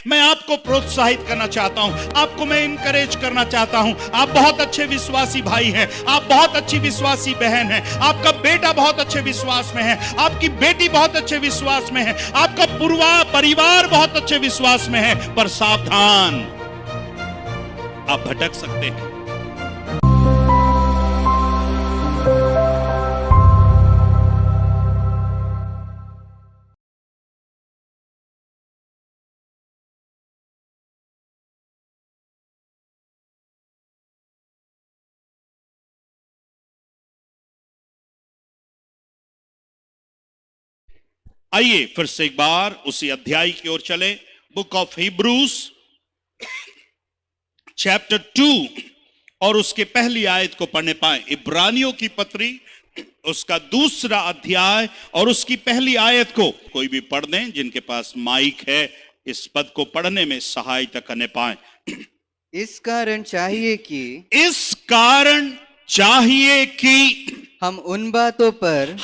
मैं आपको प्रोत्साहित करना चाहता हूं, आपको मैं इनकरेज करना चाहता हूं। आप बहुत अच्छे विश्वासी भाई हैं, आप बहुत अच्छी विश्वासी बहन हैं, आपका बेटा बहुत अच्छे विश्वास में है, आपकी बेटी बहुत अच्छे विश्वास में है, आपका पूरा परिवार बहुत अच्छे विश्वास में है। पर सावधान, आप भटक सकते हैं। आइए फिर से एक बार उसी अध्याय की ओर चले। बुक ऑफ हिब्रूज चैप्टर 2 और उसके पहली आयत को पढ़ने पाए। इब्रानियों की पत्री उसका दूसरा अध्याय और उसकी पहली आयत को कोई भी पढ़ दें जिनके पास माइक है, इस पद को पढ़ने में सहायता करने पाए। इस कारण चाहिए कि हम उन बातों पर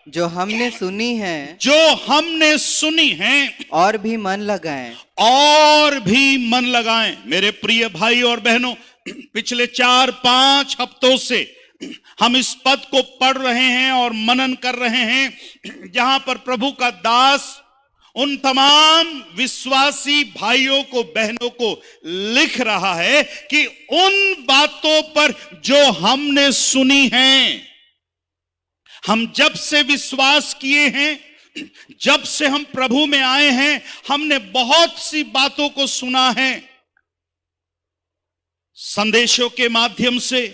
जो हमने सुनी हैं और भी मन लगाएं। मेरे प्रिय भाई और बहनों, पिछले 4-5 हफ्तों से हम इस पद को पढ़ रहे हैं और मनन कर रहे हैं, जहां पर प्रभु का दास उन तमाम विश्वासी भाइयों को, बहनों को लिख रहा है कि उन बातों पर जो हमने सुनी हैं। हम जब से विश्वास किए हैं, जब से हम प्रभु में आए हैं, हमने बहुत सी बातों को सुना है। संदेशों के माध्यम से,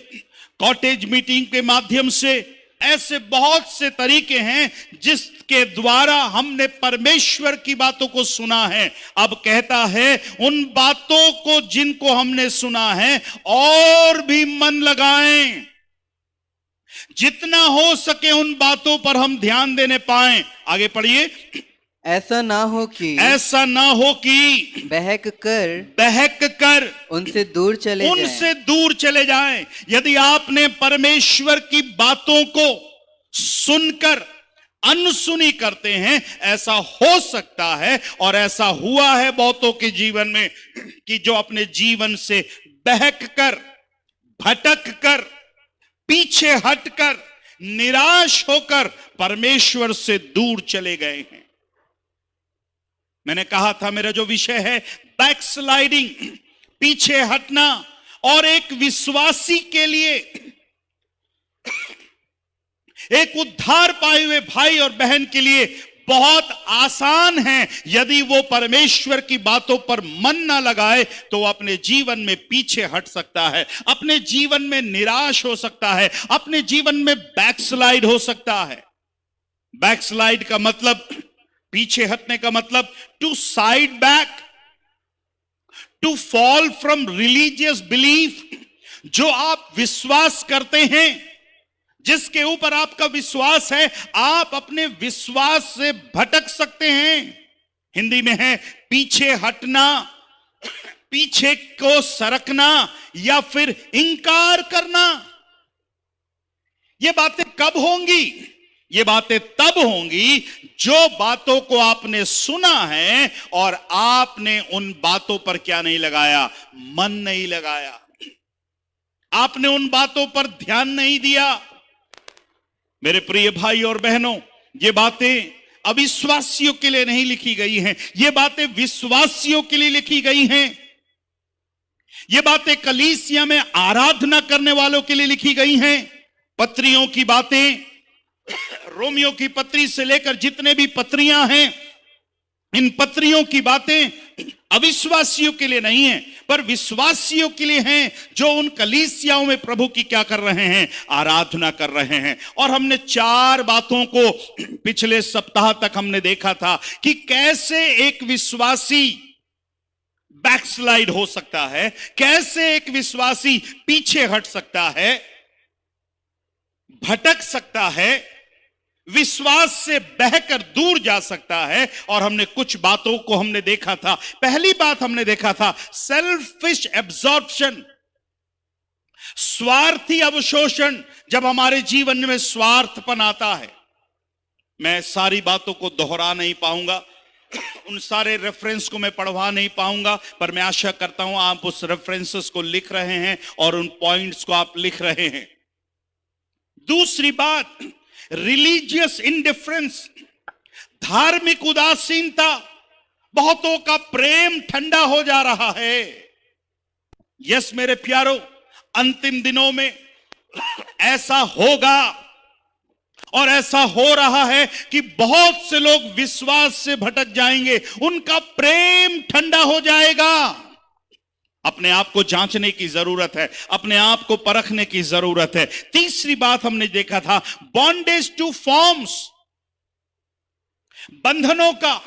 कॉटेज मीटिंग के माध्यम से, ऐसे बहुत से तरीके हैं जिसके द्वारा हमने परमेश्वर की बातों को सुना है। अब कहता है उन बातों को जिनको हमने सुना है और भी मन लगाएं। जितना हो सके उन बातों पर हम ध्यान देने पाएं। आगे पढ़िए। ऐसा ना हो कि बहक कर उनसे दूर चले जाएं। यदि आपने परमेश्वर की बातों को सुनकर अनसुनी करते हैं, ऐसा हो सकता है और ऐसा हुआ है बहुतों के जीवन में कि जो अपने जीवन से बहक कर, भटक कर, पीछे हटकर, निराश होकर परमेश्वर से दूर चले गए हैं। मैंने कहा था मेरा जो विषय है बैकस्लाइडिंग, पीछे हटना, और एक विश्वासी के लिए, एक उद्धार पाए हुए भाई और बहन के लिए बहुत आसान है। यदि वो परमेश्वर की बातों पर मन ना लगाए तो अपने जीवन में पीछे हट सकता है, अपने जीवन में निराश हो सकता है, अपने जीवन में बैकस्लाइड हो सकता है। बैकस्लाइड का मतलब, पीछे हटने का मतलब, to side back, to fall from religious belief. जो आप विश्वास करते हैं, जिसके ऊपर आपका विश्वास है, आप अपने विश्वास से भटक सकते हैं। हिंदी में है पीछे हटना, पीछे को सरकना या फिर इंकार करना। ये बातें कब होंगी? ये बातें तब होंगी जो बातों को आपने सुना है और आपने उन बातों पर क्या नहीं लगाया? मन नहीं लगाया। आपने उन बातों पर ध्यान नहीं दिया। मेरे प्रिय भाई और बहनों, ये बातें अविश्वासियों के लिए नहीं लिखी गई हैं, ये बातें विश्वासियों के लिए लिखी गई हैं। ये बातें कलीसिया में आराधना करने वालों के लिए लिखी गई हैं। पत्रियों की बातें, रोमियो की पत्री से लेकर जितने भी पत्रियां हैं, इन पत्रियों की बातें अविश्वासियों के लिए नहीं है, पर विश्वासियों के लिए हैं, जो उन कलीसियाओं में प्रभु की क्या कर रहे हैं? आराधना कर रहे हैं। और हमने 4 बातों को पिछले सप्ताह तक हमने देखा था कि कैसे एक विश्वासी बैकस्लाइड हो सकता है, कैसे एक विश्वासी पीछे हट सकता है, भटक सकता है, विश्वास से बहकर दूर जा सकता है। और हमने कुछ बातों को हमने देखा था। पहली बात हमने देखा था सेल्फिश एब्जॉर्प्शन, स्वार्थी अवशोषण। जब हमारे जीवन में स्वार्थपन आता है, मैं सारी बातों को दोहरा नहीं पाऊंगा, उन सारे रेफरेंस को मैं पढ़वा नहीं पाऊंगा, पर मैं आशा करता हूं आप उस रेफरेंसेस को लिख रहे हैं और उन पॉइंट्स को आप लिख रहे हैं। दूसरी बात, रिलीजियस इंडिफरेंस, धार्मिक उदासीनता, बहुतों का प्रेम ठंडा हो जा रहा है। यस मेरे प्यारो, अंतिम दिनों में ऐसा होगा और ऐसा हो रहा है कि बहुत से लोग विश्वास से भटक जाएंगे, उनका प्रेम ठंडा हो जाएगा। अपने आप को जांचने की जरूरत है, अपने आप को परखने की जरूरत है। तीसरी बात हमने देखा था, बॉन्डेज टू फॉर्म्स, बंधनों का,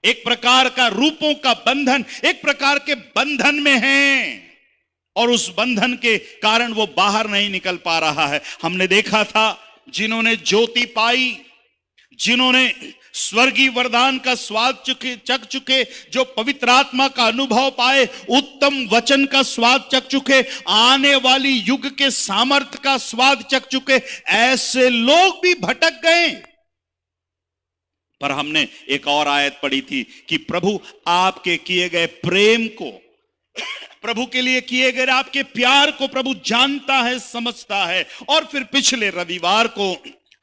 एक प्रकार का रूपों का बंधन, एक प्रकार के बंधन में है और उस बंधन के कारण वो बाहर नहीं निकल पा रहा है। हमने देखा था जिन्होंने ज्योति पाई, जिन्होंने स्वर्गीय वरदान का स्वाद चख चुके, जो पवित्र आत्मा का अनुभव पाए, उत्तम वचन का स्वाद चख चुके, आने वाली युग के सामर्थ्य का स्वाद चख चुके, ऐसे लोग भी भटक गए। पर हमने एक और आयत पढ़ी थी कि प्रभु आपके किए गए प्रेम को, प्रभु के लिए किए गए आपके प्यार को प्रभु जानता है, समझता है। और फिर पिछले रविवार को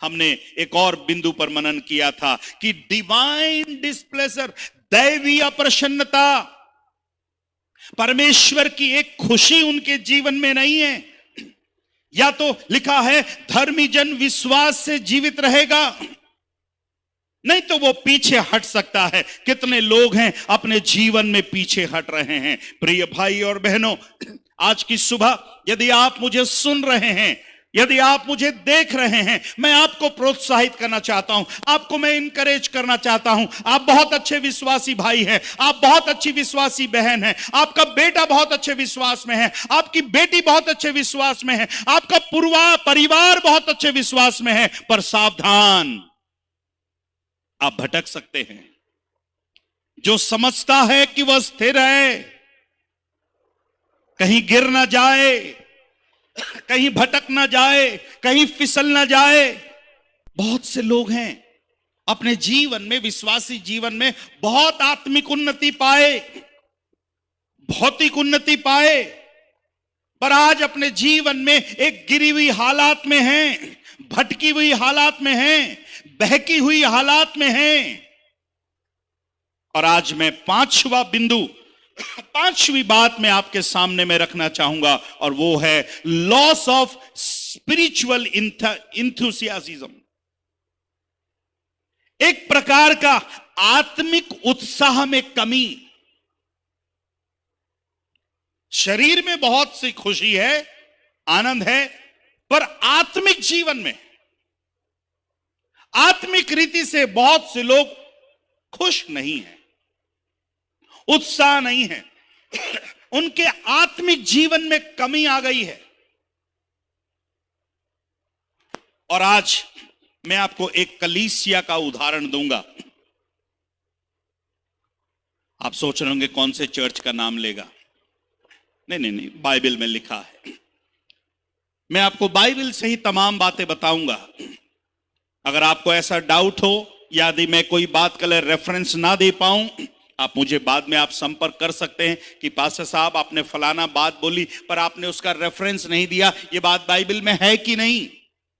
हमने एक और बिंदु पर मनन किया था कि डिवाइन डिस्प्लेजर, दैवीय अप्रसन्नता, परमेश्वर की एक खुशी उनके जीवन में नहीं है। या तो लिखा है धर्मी जन विश्वास से जीवित रहेगा, नहीं तो वो पीछे हट सकता है। कितने लोग हैं अपने जीवन में पीछे हट रहे हैं। प्रिय भाई और बहनों, आज की सुबह यदि आप मुझे सुन रहे हैं, यदि आप मुझे देख रहे हैं, मैं आपको प्रोत्साहित करना चाहता हूं, आपको मैं इनकरेज करना चाहता हूं। आप बहुत अच्छे विश्वासी भाई हैं, आप बहुत अच्छी विश्वासी बहन हैं, आपका बेटा बहुत अच्छे विश्वास में है, आपकी बेटी बहुत अच्छे विश्वास में है, आपका पूरा परिवार बहुत अच्छे विश्वास में है। पर सावधान, आप भटक सकते हैं। जो समझता है कि वह स्थिर है, कहीं गिर ना जाए, कहीं भटक ना जाए, कहीं फिसल ना जाए। बहुत से लोग हैं अपने जीवन में, विश्वासी जीवन में बहुत आत्मिक उन्नति पाए, भौतिक उन्नति पाए, पर आज अपने जीवन में एक गिरी हुई हालात में हैं, भटकी हुई हालात में हैं, बहकी हुई हालात में हैं। और आज मैं पांचवा बिंदु, पांचवी बात मैं आपके सामने में रखना चाहूंगा, और वो है लॉस ऑफ स्पिरिचुअल इंथुसियाज्म, एक प्रकार का आत्मिक उत्साह में कमी। शरीर में बहुत सी खुशी है, आनंद है, पर आत्मिक जीवन में, आत्मिक रीति से बहुत से लोग खुश नहीं हैं, उत्साह नहीं है, उनके आत्मिक जीवन में कमी आ गई है। और आज मैं आपको एक कलीसिया का उदाहरण दूंगा। आप सोच रहे होंगे कौन से चर्च का नाम लेगा। नहीं, बाइबल में लिखा है। मैं आपको बाइबल से ही तमाम बातें बताऊंगा। अगर आपको ऐसा डाउट हो, यदि मैं कोई बात का रेफरेंस ना दे पाऊं, आप मुझे बाद में आप संपर्क कर सकते हैं कि पास्टर साहब आपने फलाना बात बोली पर आपने उसका रेफरेंस नहीं दिया, ये बात बाइबल में है कि नहीं।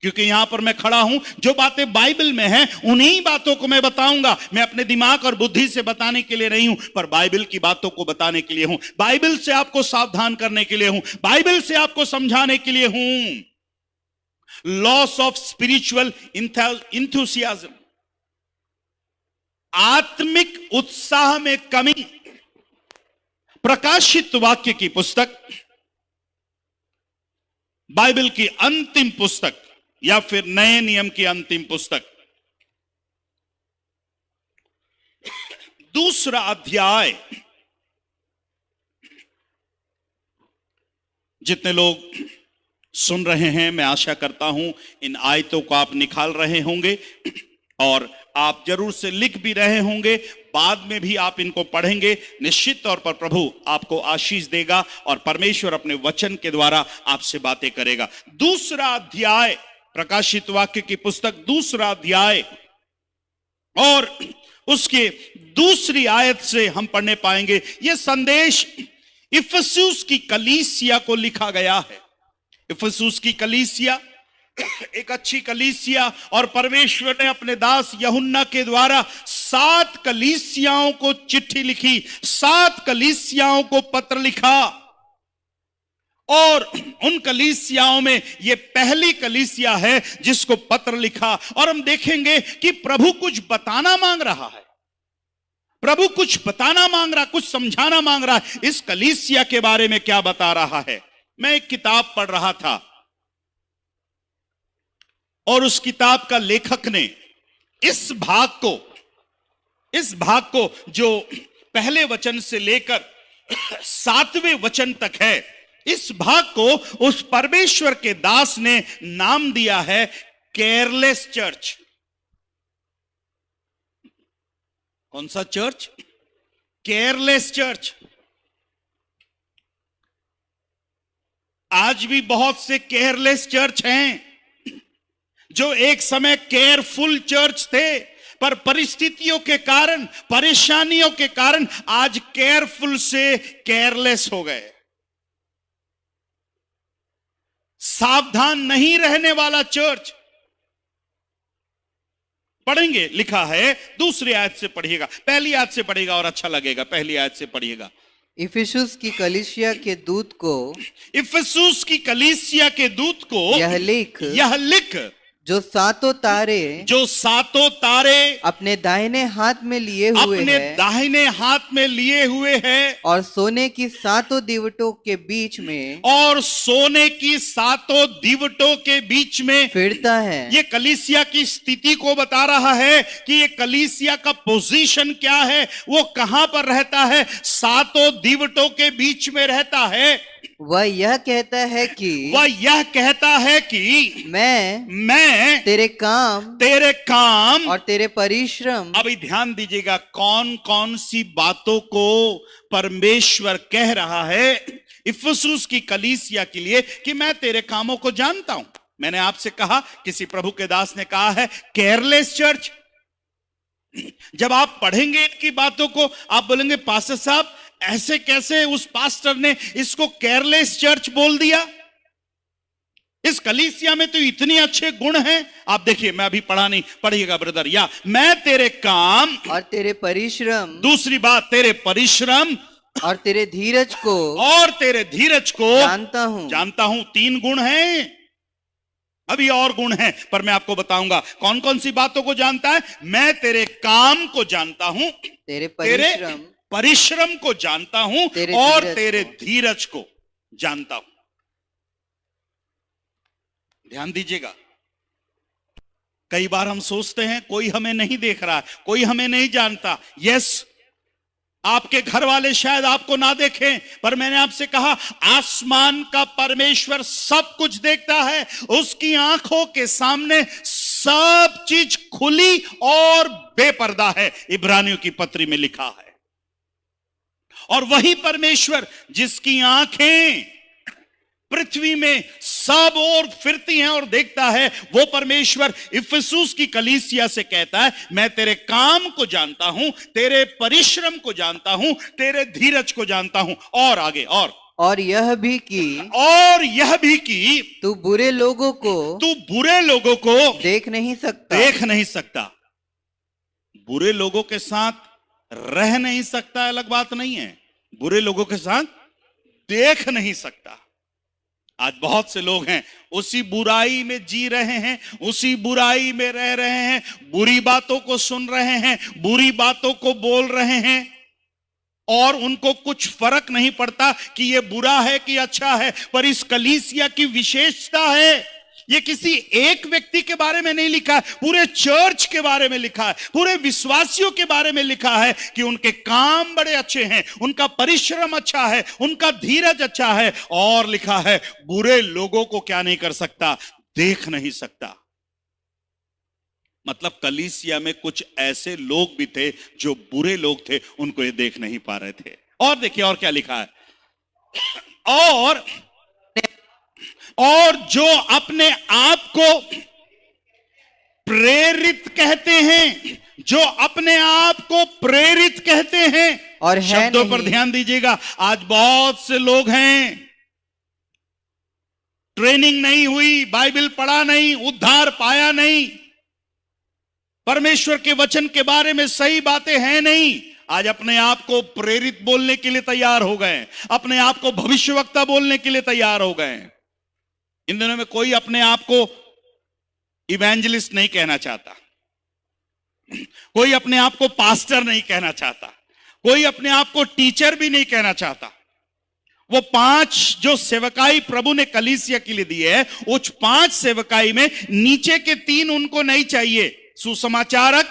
क्योंकि यहां पर मैं खड़ा हूं, जो बातें बाइबल में हैं उन्हीं बातों को मैं बताऊंगा। मैं अपने दिमाग और बुद्धि से बताने के लिए नहीं हूं, पर बाइबल की बातों को बताने के लिए हूं, बाइबल से आपको सावधान करने के लिए हूं, बाइबल से आपको समझाने के लिए हूं। लॉस ऑफ स्पिरिचुअल इंथुसियाज्म, आत्मिक उत्साह में कमी। प्रकाशित वाक्य की पुस्तक, बाइबल की अंतिम पुस्तक या फिर नए नियम की अंतिम पुस्तक, 2 अध्याय। जितने लोग सुन रहे हैं, मैं आशा करता हूं इन आयतों को आप निकाल रहे होंगे और आप जरूर से लिख भी रहे होंगे। बाद में भी आप इनको पढ़ेंगे, निश्चित तौर पर प्रभु आपको आशीष देगा और परमेश्वर अपने वचन के द्वारा आपसे बातें करेगा। 2 अध्याय, प्रकाशित वाक्य की पुस्तक 2 अध्याय और उसके दूसरी आयत से हम पढ़ने पाएंगे, यह संदेश इफिसुस की कलीसिया को लिखा गया है। इफिसुस की कलीसिया एक अच्छी कलीसिया, और परमेश्वर ने अपने दास यूहन्ना के द्वारा 7 कलीसियाओं को चिट्ठी लिखी, 7 कलीसियाओं को पत्र लिखा, और उन कलीसियाओं में यह पहली कलीसिया है जिसको पत्र लिखा। और हम देखेंगे कि प्रभु कुछ बताना मांग रहा है, प्रभु कुछ बताना मांग रहा, कुछ समझाना मांग रहा है। इस कलीसिया के बारे में क्या बता रहा है? मैं एक किताब पढ़ रहा था और उस किताब का लेखक ने इस भाग को जो पहले वचन से लेकर 7वें वचन तक है, इस भाग को उस परमेश्वर के दास ने नाम दिया है केयरलेस चर्च। कौन सा चर्च? Careless church. आज भी बहुत से केयरलेस चर्च हैं जो एक समय केयरफुल चर्च थे, पर परिस्थितियों के कारण, परेशानियों के कारण आज केयरफुल से केयरलेस हो गए। सावधान नहीं रहने वाला चर्च। पढ़ेंगे, लिखा है, दूसरी आयत से पढ़िएगा, पहली आयत से पढ़िएगा और अच्छा लगेगा। पहली आयत से पढ़िएगा। इफिसुस की कलीसिया के दूत को, इफिसुस की कलीसिया के दूत को यह लिख जो सातों तारे अपने दाहिने हाथ में लिए हुए हैं और सोने की सातों दीवटों के बीच में फिरता है। ये कलीसिया की स्थिति को बता रहा है कि ये कलीसिया का पोजीशन क्या है, वो कहां पर रहता है। सातों दीवटों के बीच में रहता है। वह यह कहता है कि मैं तेरे काम और तेरे परिश्रम। अभी ध्यान दीजिएगा, कौन कौन सी बातों को परमेश्वर कह रहा है इफिसुस की कलीसिया के लिए कि मैं तेरे कामों को जानता हूं। मैंने आपसे कहा, किसी प्रभु के दास ने कहा है केयरलेस चर्च। जब आप पढ़ेंगे इनकी बातों को, आप बोलेंगे पास्टर साहब ऐसे कैसे उस पास्टर ने इसको केयरलेस चर्च बोल दिया? इस कलीसिया में तो इतने अच्छे गुण हैं। आप देखिए, मैं अभी पढ़ा नहीं, पढ़िएगा ब्रदर। या मैं तेरे काम और तेरे परिश्रम, दूसरी बात तेरे परिश्रम और तेरे धीरज को जानता हूं। 3 गुण हैं। अभी और गुण हैं, पर मैं आपको बताऊंगा कौन कौन सी बातों को जानता है। मैं तेरे काम को जानता हूं, तेरे परिश्रम को जानता हूं, और तेरे धीरज को जानता हूं। ध्यान दीजिएगा, कई बार हम सोचते हैं कोई हमें नहीं देख रहा है, कोई हमें नहीं जानता। यस, आपके घर वाले शायद आपको ना देखें, पर मैंने आपसे कहा आसमान का परमेश्वर सब कुछ देखता है। उसकी आंखों के सामने सब चीज खुली और बेपर्दा है, इब्रानियों की पत्री में लिखा है। और वही परमेश्वर जिसकी आंखें पृथ्वी में सब ओर फिरती हैं और देखता है, वो परमेश्वर इफिसुस की कलीसिया से कहता है मैं तेरे काम को जानता हूं, तेरे परिश्रम को जानता हूं, तेरे धीरज को जानता हूं। और आगे, और यह भी कि तू बुरे लोगों को देख नहीं सकता। बुरे लोगों के साथ रह नहीं सकता, अलग बात नहीं है। बुरे लोगों के साथ देख नहीं सकता। आज बहुत से लोग हैं उसी बुराई में जी रहे हैं, उसी बुराई में रह रहे हैं, बुरी बातों को सुन रहे हैं, बुरी बातों को बोल रहे हैं, और उनको कुछ फर्क नहीं पड़ता कि ये बुरा है कि अच्छा है। पर इस कलीसिया की विशेषता है, ये किसी एक व्यक्ति के बारे में नहीं लिखा है, पूरे चर्च के बारे में लिखा है, पूरे विश्वासियों के बारे में लिखा है कि उनके काम बड़े अच्छे हैं, उनका परिश्रम अच्छा है, उनका धीरज अच्छा है। और लिखा है बुरे लोगों को क्या नहीं कर सकता, देख नहीं सकता। मतलब कलीसिया में कुछ ऐसे लोग भी थे जो बुरे लोग थे, उनको ये देख नहीं पा रहे थे। और देखिए और क्या लिखा है, और जो अपने आप को प्रेरित कहते हैं, जो अपने आप को प्रेरित कहते हैं और है शब्दों नहीं। पर ध्यान दीजिएगा। आज बहुत से लोग हैं, ट्रेनिंग नहीं हुई, बाइबल पढ़ा नहीं, उद्धार पाया नहीं, परमेश्वर के वचन के बारे में सही बातें हैं नहीं, आज अपने आप को प्रेरित बोलने के लिए तैयार हो गए, अपने आप को भविष्यवक्ता बोलने के लिए तैयार हो गए। इन दिनों में कोई अपने आप को इवेंजलिस्ट नहीं कहना चाहता, कोई अपने आप को पास्टर नहीं कहना चाहता, कोई अपने आप को टीचर भी नहीं कहना चाहता। वो 5 जो सेवकाई प्रभु ने कलीसिया के लिए दी है, उस 5 सेवकाई में नीचे के 3 उनको नहीं चाहिए, सुसमाचारक,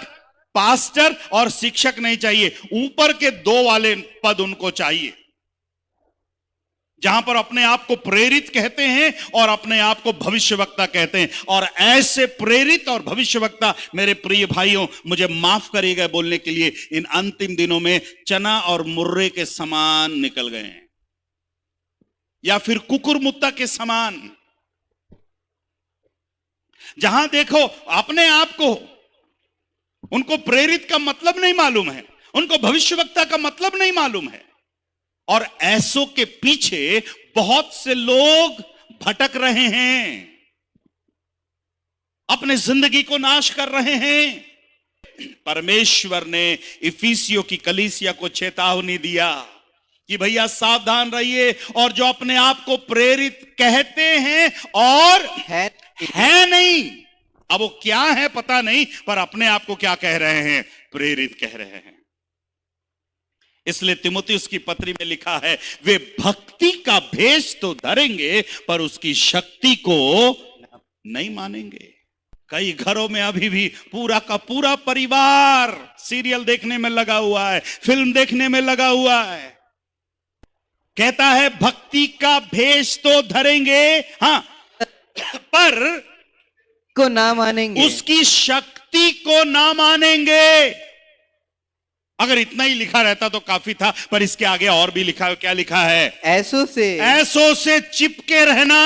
पास्टर और शिक्षक नहीं चाहिए, ऊपर के 2 वाले पद उनको चाहिए, जहां पर अपने आप को प्रेरित कहते हैं और अपने आप को भविष्यवक्ता कहते हैं। और ऐसे प्रेरित और भविष्यवक्ता मेरे प्रिय भाइयों, मुझे माफ करिएगा बोलने के लिए, इन अंतिम दिनों में चना और मुर्रे के समान निकल गए हैं, या फिर कुकुरमुत्ता के समान। जहां देखो अपने आप को, उनको प्रेरित का मतलब नहीं मालूम है, उनको भविष्यवक्ता का मतलब नहीं मालूम है, और ऐसों के पीछे बहुत से लोग भटक रहे हैं, अपने जिंदगी को नाश कर रहे हैं। परमेश्वर ने इफिसियों की कलीसिया को चेतावनी दिया कि भैया सावधान रहिए, और जो अपने आप को प्रेरित कहते हैं और है नहीं, अब वो क्या है पता नहीं, पर अपने आप को क्या कह रहे हैं, प्रेरित कह रहे हैं। इसलिए तीमुथियुस की पत्री में लिखा है, वे भक्ति का भेष तो धरेंगे पर उसकी शक्ति को नहीं मानेंगे। कई घरों में अभी भी पूरा का पूरा परिवार सीरियल देखने में लगा हुआ है, फिल्म देखने में लगा हुआ है, कहता है भक्ति का भेष तो धरेंगे, हाँ, पर को ना मानेंगे, उसकी शक्ति को ना मानेंगे। अगर इतना ही लिखा रहता तो काफी था, पर इसके आगे और भी लिखा है। क्या लिखा है? ऐसों से चिपके रहना,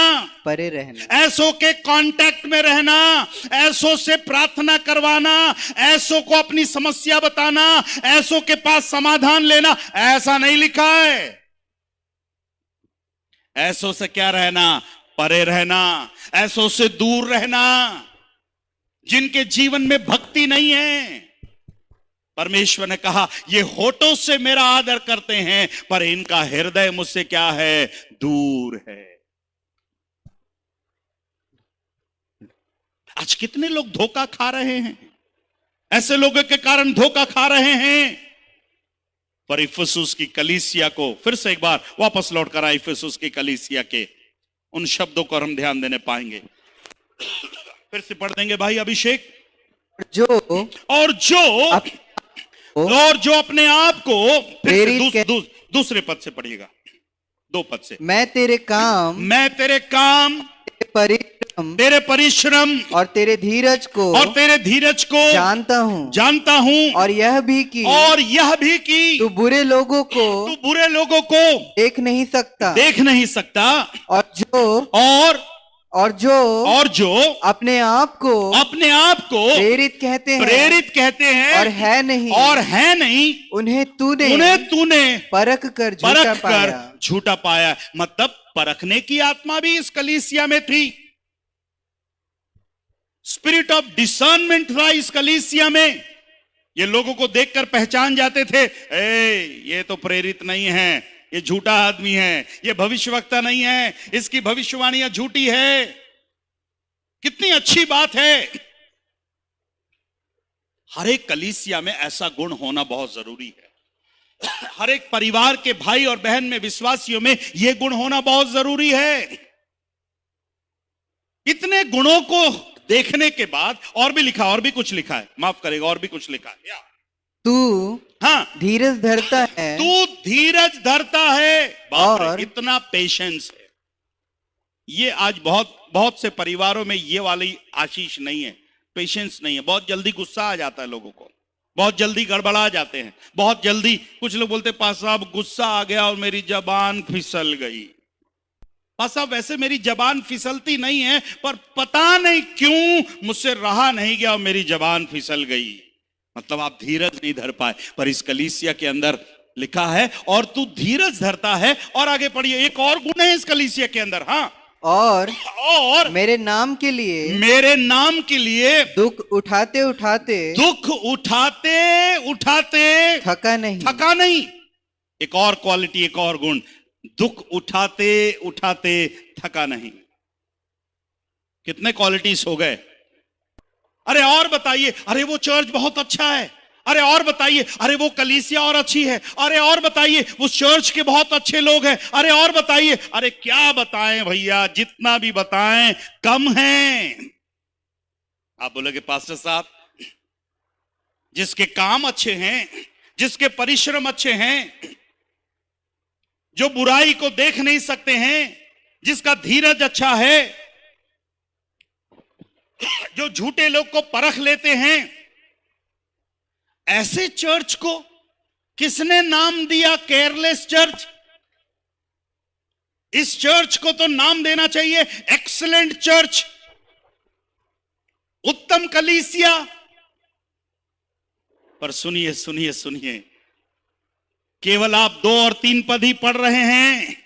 परे रहना, ऐसों के कांटेक्ट में रहना, ऐसों से प्रार्थना करवाना, ऐसों को अपनी समस्या बताना, ऐसों के पास समाधान लेना, ऐसा नहीं लिखा है। ऐसों से क्या रहना? परे रहना, ऐसों से दूर रहना, जिनके जीवन में भक्ति नहीं है। परमेश्वर ने कहा, ये होठों से मेरा आदर करते हैं पर इनका हृदय मुझसे क्या है? दूर है। आज कितने लोग धोखा खा रहे हैं, ऐसे लोगों के कारण धोखा खा रहे हैं। पर इफिसुस की कलीसिया को फिर से एक बार वापस लौट कर आए, इफिसुस की कलीसिया के उन शब्दों को हम ध्यान देने पाएंगे। फिर से पढ़ देंगे भाई अभिषेक। और जो अपने आप को दूसरे पद से पढ़िएगा, 2 पद से। मैं तेरे काम तेरे परिश्रम और तेरे धीरज को जानता हूँ, और यह भी कि तू बुरे लोगों को देख नहीं सकता, और जो अपने आप को प्रेरित कहते हैं और है नहीं, उन्हें तूने परख कर झूठा पाया। मतलब परखने की आत्मा भी इस कलीसिया में थी, स्पिरिट ऑफ डिसर्नमेंट था इस कलीसिया में। ये लोगों को देखकर पहचान जाते थे, ये तो प्रेरित नहीं है, ये झूठा आदमी है, ये भविष्यवक्ता नहीं है, इसकी भविष्यवाणियां झूठी है। कितनी अच्छी बात है। हर एक कलीसिया में ऐसा गुण होना बहुत जरूरी है। हर एक परिवार के भाई और बहन में, विश्वासियों में यह गुण होना बहुत जरूरी है। इतने गुणों को देखने के बाद और भी कुछ लिखा है, माफ करेगा, और भी कुछ लिखा है। तू धीरज धरता है, और इतना पेशेंस है। ये आज बहुत से परिवारों में ये वाली आशीष नहीं है, पेशेंस नहीं है। बहुत जल्दी गुस्सा आ जाता है लोगों को, बहुत जल्दी गड़बड़ा जाते हैं, बहुत जल्दी। कुछ लोग बोलते पास साहब गुस्सा आ गया और मेरी जबान फिसल गई। पास साहब वैसे मेरी जबान फिसलती नहीं है, पर पता नहीं क्यों मुझसे रहा नहीं गया और मेरी जबान फिसल गई। मतलब आप धीरज नहीं धर पाए, पर इस कलीसिया के अंदर लिखा है और तू धीरज धरता है। और आगे पढ़िए, एक और गुण है इस कलीसिया के अंदर। हाँ, और मेरे नाम के लिए दुख उठाते उठाते थका नहीं। एक और क्वालिटी, एक और गुण, दुख उठाते उठाते थका नहीं। कितने क्वालिटीज हो गए। अरे और बताइए, अरे वो चर्च बहुत अच्छा है, अरे और बताइए, अरे वो कलीसिया और अच्छी है, अरे और बताइए, उस चर्च के बहुत अच्छे लोग हैं, अरे और बताइए। अरे क्या बताएं भैया, जितना भी बताएं कम है। आप बोलोगे पास्टर साहब, जिसके काम अच्छे हैं, जिसके परिश्रम अच्छे हैं, जो बुराई को देख नहीं सकते हैं, जिसका धीरज अच्छा है, जो झूठे लोग को परख लेते हैं, ऐसे चर्च को किसने नाम दिया केयरलेस चर्च? इस चर्च को तो नाम देना चाहिए एक्सीलेंट चर्च, उत्तम कलीसिया। पर सुनिए सुनिए सुनिए, केवल आप 2 और 3 पद ही पढ़ रहे हैं,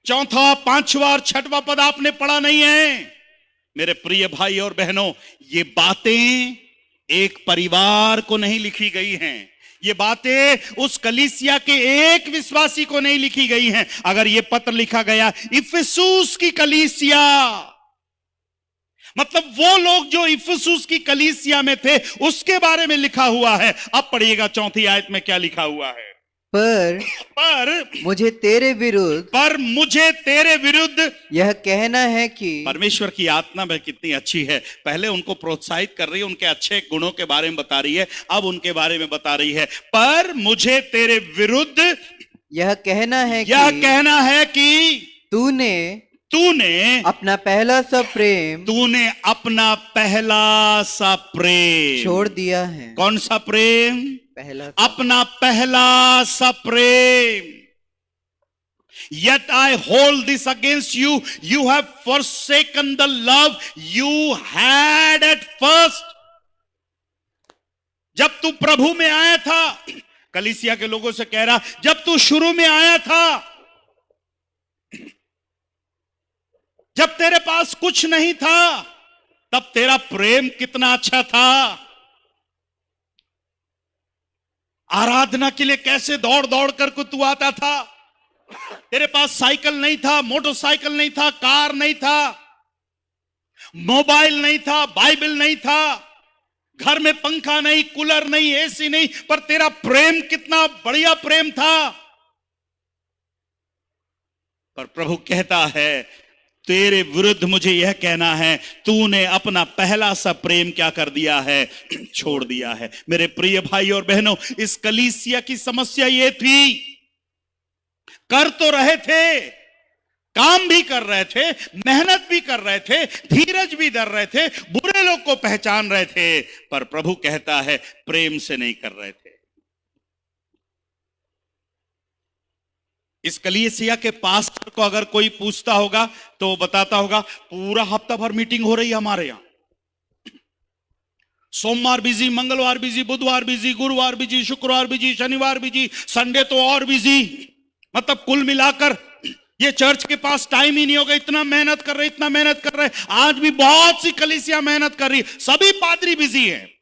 4था, 5वां और 6वां पद आपने पढ़ा नहीं है। मेरे प्रिय भाई और बहनों, ये बातें एक परिवार को नहीं लिखी गई हैं, ये बातें उस कलीसिया के एक विश्वासी को नहीं लिखी गई हैं। अगर ये पत्र लिखा गया इफिसुस की कलीसिया, मतलब वो लोग जो इफिसुस की कलीसिया में थे, उसके बारे में लिखा हुआ है। अब पढ़िएगा 4थी आयत में क्या लिखा हुआ है। पर मुझे तेरे विरुद्ध यह कहना है कि, परमेश्वर की आत्मा में कितनी अच्छी है। पहले उनको प्रोत्साहित कर रही है, उनके अच्छे गुणों के बारे में बता रही है, अब उनके बारे में बता रही है। पर मुझे तेरे विरुद्ध यह कहना है कि तूने अपना पहला सा प्रेम छोड़ दिया है। कौन सा प्रेम? अपना पहला सा प्रेम। Yet I hold this against you, you have forsaken the love you had at first. जब तू प्रभु में आया था, कलीसिया के लोगों से कह रहा, जब तू शुरू में आया था, जब तेरे पास कुछ नहीं था, तब तेरा प्रेम कितना अच्छा था। आराधना के लिए कैसे दौड़ दौड़ कर तू आता था। तेरे पास साइकिल नहीं था, मोटरसाइकिल नहीं था, कार नहीं था, मोबाइल नहीं था, बाइबल नहीं था, घर में पंखा नहीं, कूलर नहीं, एसी नहीं, पर तेरा प्रेम कितना बढ़िया प्रेम था। पर प्रभु कहता है, तेरे विरुद्ध मुझे यह कहना है, तूने अपना पहला सा प्रेम क्या कर दिया है? छोड़ दिया है। मेरे प्रिय भाई और बहनों, इस कलीसिया की समस्या यह थी, कर तो रहे थे, काम भी कर रहे थे, मेहनत भी कर रहे थे, धीरज भी धर रहे थे, बुरे लोग को पहचान रहे थे, पर प्रभु कहता है प्रेम से नहीं कर रहे थे। इस कलीसिया के पास्टर को अगर कोई पूछता होगा तो वो बताता होगा, पूरा हफ्ता भर मीटिंग हो रही है हमारे यहां, सोमवार बिजी, मंगलवार बिजी, बुधवार बिजी, गुरुवार बिजी, शुक्रवार बिजी, शनिवार बिजी, संडे तो और बिजी। मतलब कुल मिलाकर ये चर्च के पास टाइम ही नहीं होगा, इतना मेहनत कर रहे, इतना मेहनत कर रहे। आज भी बहुत सी कलीसिया मेहनत कर रही, सभी पादरी बिजी हैं।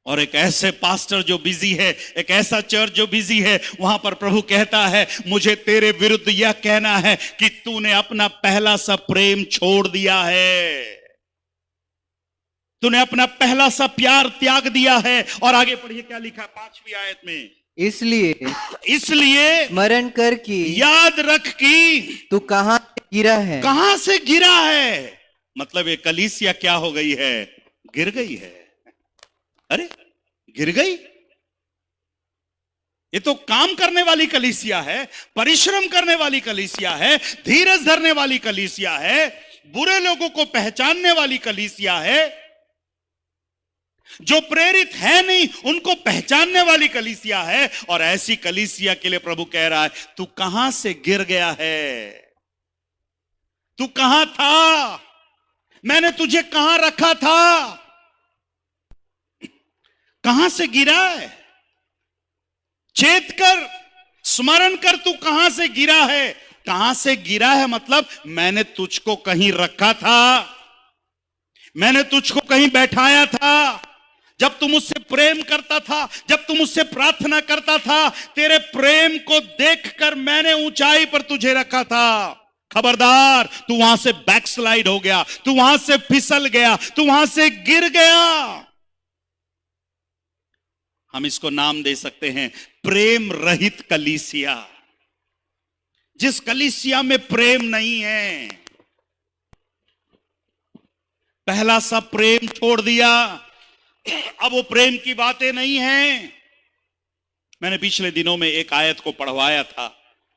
और एक ऐसे पास्टर जो बिजी है, एक ऐसा चर्च जो बिजी है, वहां पर प्रभु कहता है, मुझे तेरे विरुद्ध यह कहना है कि तूने अपना पहला सा प्रेम छोड़ दिया है, तूने अपना पहला सा प्यार त्याग दिया है। और आगे पढ़िए क्या लिखा 5वीं आयत में, इसलिए स्मरण कर कि, याद रख कि तू कहां गिरा है। कहां से गिरा है? मतलब ये कलीसिया क्या हो गई है? गिर गई है। अरे गिर गई? ये तो काम करने वाली कलीसिया है, परिश्रम करने वाली कलीसिया है, धीरज धरने वाली कलीसिया है, बुरे लोगों को पहचानने वाली कलीसिया है, जो प्रेरित है नहीं उनको पहचानने वाली कलीसिया है। और ऐसी कलीसिया के लिए प्रभु कह रहा है, तू कहां से गिर गया है? तू कहां था? मैंने तुझे कहां रखा था? कहां से गिरा है? चेत कर, स्मरण कर, तू कहां से गिरा है? कहां से गिरा है मतलब मैंने तुझको कहीं रखा था, मैंने तुझको कहीं बैठाया था। जब तू मुझसे प्रेम करता था, जब तू मुझसे प्रार्थना करता था, तेरे प्रेम को देखकर मैंने ऊंचाई पर तुझे रखा था। खबरदार, तू वहां से बैकस्लाइड हो गया, तू वहां से फिसल गया, तू वहां से गिर गया। हम इसको नाम दे सकते हैं प्रेम रहित कलीसिया। जिस कलीसिया में प्रेम नहीं है, पहला सब प्रेम छोड़ दिया, अब वो प्रेम की बातें नहीं हैं। मैंने पिछले दिनों में एक आयत को पढ़वाया था,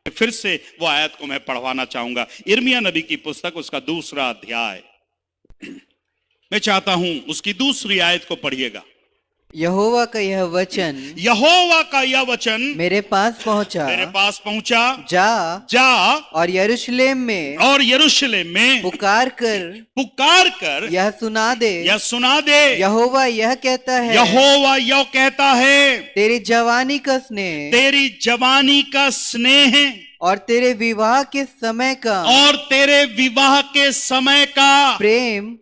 फिर से वो आयत को मैं पढ़वाना चाहूंगा। यिर्मयाह नबी की पुस्तक, उसका 2 अध्याय, मैं चाहता हूं उसकी 2 आयत को पढ़िएगा। यहोवा का यह वचन, यहोवा का यह वचन मेरे पास पहुंचा, मेरे पास पहुंचा। जा और यरूशलेम में पुकार कर यह सुना दे, यहोवा यह कहता है, यहोवा यह कहता है, तेरी जवानी का स्नेह और तेरे विवाह के समय का प्रेम